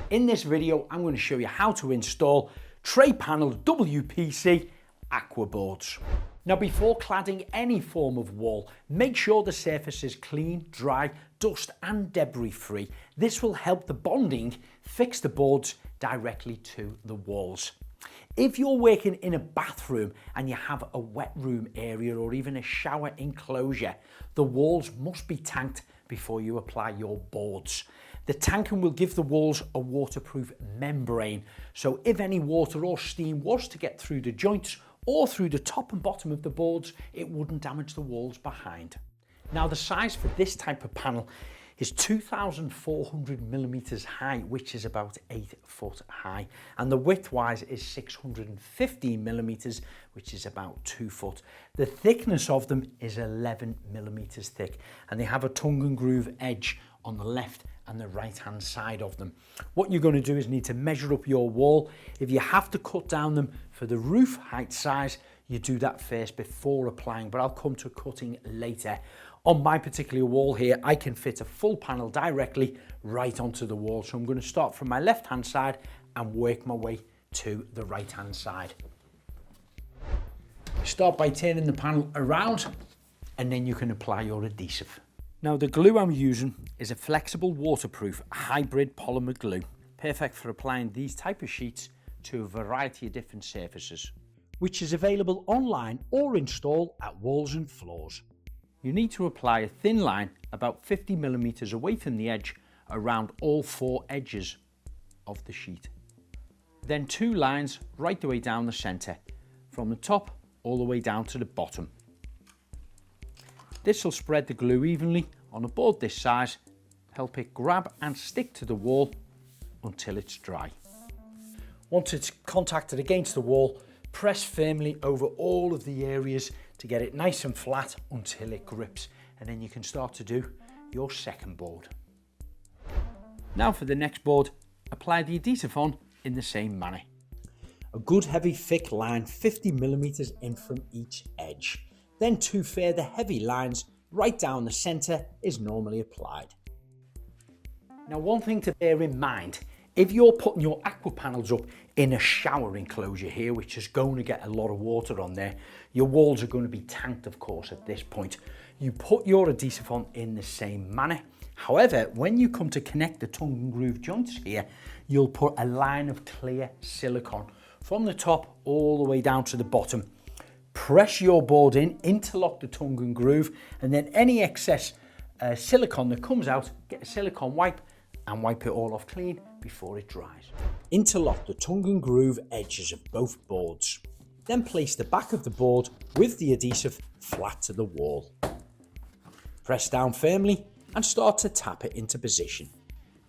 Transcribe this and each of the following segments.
In this video, I'm going to show you how to install Trepanel WPC Aqua Boards. Now, before cladding any form of wall, make sure the surface is clean, dry, dust and debris free. This will help the bonding fix the boards directly to the walls. If you're working in a bathroom and you have a wet room area or even a shower enclosure, the walls must be tanked before you apply your boards. The tanking will give the walls a waterproof membrane, so if any water or steam was to get through the joints or through the top and bottom of the boards, it wouldn't damage the walls behind. Now, the size for this type of panel is 2,400 millimeters high, which is about 8 foot high, and the width wise is 650 millimeters, which is about 2 foot. The thickness of them is 11 millimeters thick, and they have a tongue and groove edge on the left and the right hand side of them. What you're going to do is need to measure up your wall. If you have to cut down them for the roof height size, you do that first before applying, but I'll come to cutting later. On my particular wall here, I can fit a full panel directly right onto the wall. So I'm going to start from my left hand side and work my way to the right hand side. Start by turning the panel around and then you can apply your adhesive. Now, the glue I'm using is a flexible waterproof hybrid polymer glue, perfect for applying these type of sheets to a variety of different surfaces, which is available online or installed at walls and floors. You need to apply a thin line about 50 millimeters away from the edge around all 4 edges of the sheet. Then 2 lines right the way down the center, from the top all the way down to the bottom. This will spread the glue evenly on a board this size, help it grab and stick to the wall until it's dry. Once it's contacted against the wall, press firmly over all of the areas to get it nice and flat until it grips, and then you can start to do your second board. Now for the next board, apply the adhesive on in the same manner. A good heavy thick line 50 millimeters in from each edge. Then 2 further heavy lines right down the center is normally applied. Now, one thing to bear in mind, if you're putting your aqua panels up in a shower enclosure here, which is going to get a lot of water on there, your walls are going to be tanked, of course, at this point. You put your adhesive on in the same manner. However, when you come to connect the tongue and groove joints here, you'll put a line of clear silicone from the top all the way down to the bottom. Press your board in, interlock the tongue and groove, and then any excess silicone that comes out, get a silicone wipe and wipe it all off clean before it dries. Interlock the tongue and groove edges of both boards. Then place the back of the board with the adhesive flat to the wall. Press down firmly and start to tap it into position.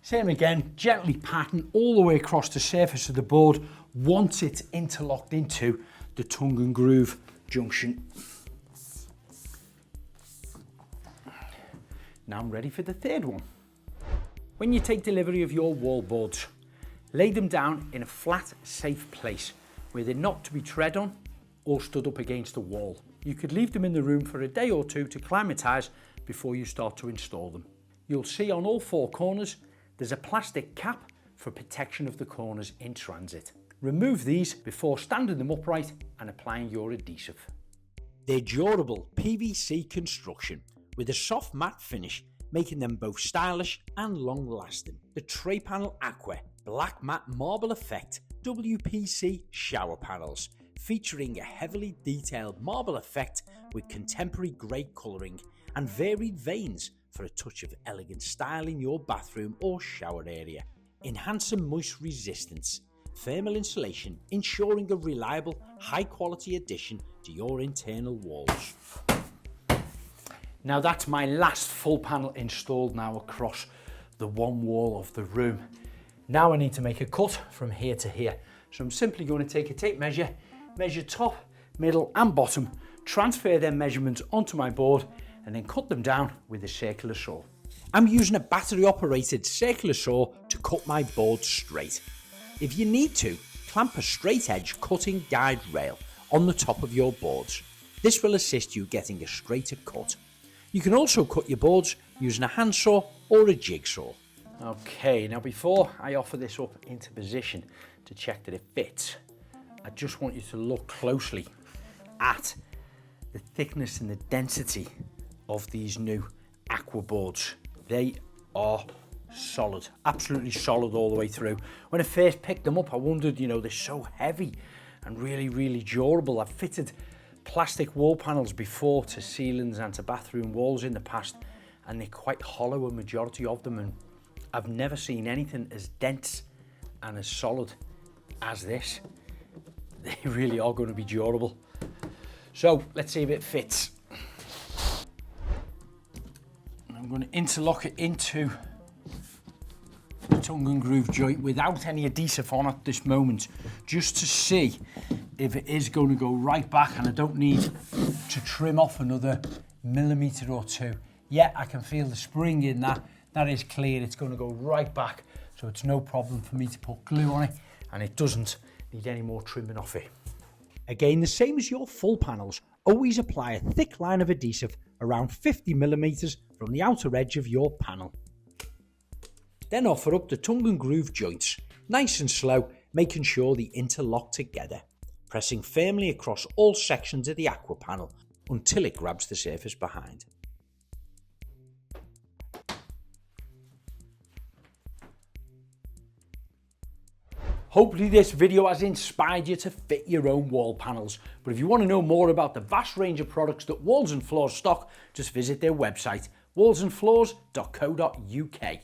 Same again, gently pattern all the way across the surface of the board once it's interlocked into the tongue and groove junction. Now I'm ready for the third one. When you take delivery of your wall boards, lay them down in a flat, safe place where they're not to be tread on or stood up against the wall. You could leave them in the room for a day or two to climatise before you start to install them. You'll see on all 4 corners there's a plastic cap for protection of the corners in transit. Remove these before standing them upright and applying your adhesive. They're durable PVC construction with a soft matte finish, making them both stylish and long lasting. The Trepanel Aqua Black Matte Marble Effect WPC shower panels, featuring a heavily detailed marble effect with contemporary grey colouring and varied veins for a touch of elegant style in your bathroom or shower area. Enhancing moist resistance, thermal insulation, ensuring a reliable, high quality addition to your internal walls. Now that's my last full panel installed now across the one wall of the room. Now I need to make a cut from here to here. So I'm simply going to take a tape measure, measure top, middle and bottom, transfer their measurements onto my board and then cut them down with a circular saw. I'm using a battery operated circular saw to cut my board straight. If you need to, clamp a straight edge cutting guide rail on the top of your boards. This will assist you getting a straighter cut. You can also cut your boards using a handsaw or a jigsaw. Okay, now before I offer this up into position to check that it fits, I just want you to look closely at the thickness and the density of these new Aqua Boards. They are solid, absolutely solid all the way through. When I first picked them up, I wondered, you know, they're so heavy and really, really durable. I've fitted plastic wall panels before to ceilings and to bathroom walls in the past, and they're quite hollow, a majority of them, and I've never seen anything as dense and as solid as this. They really are going to be durable. So let's see if it fits. I'm going to interlock it into the tongue and groove joint without any adhesive on at this moment, just to see if it is going to go right back and I don't need to trim off another millimetre or two. Yeah, I can feel the spring in that. That is clear, it's going to go right back, so it's no problem for me to put glue on it, and it doesn't need any more trimming off it. Again, the same as your full panels, always apply a thick line of adhesive around 50 millimetres from the outer edge of your panel. Then offer up the tongue and groove joints, nice and slow, making sure they interlock together, pressing firmly across all sections of the Aqua panel until it grabs the surface behind. Hopefully this video has inspired you to fit your own wall panels, but if you want to know more about the vast range of products that Walls and Floors stock, just visit their website, wallsandfloors.co.uk.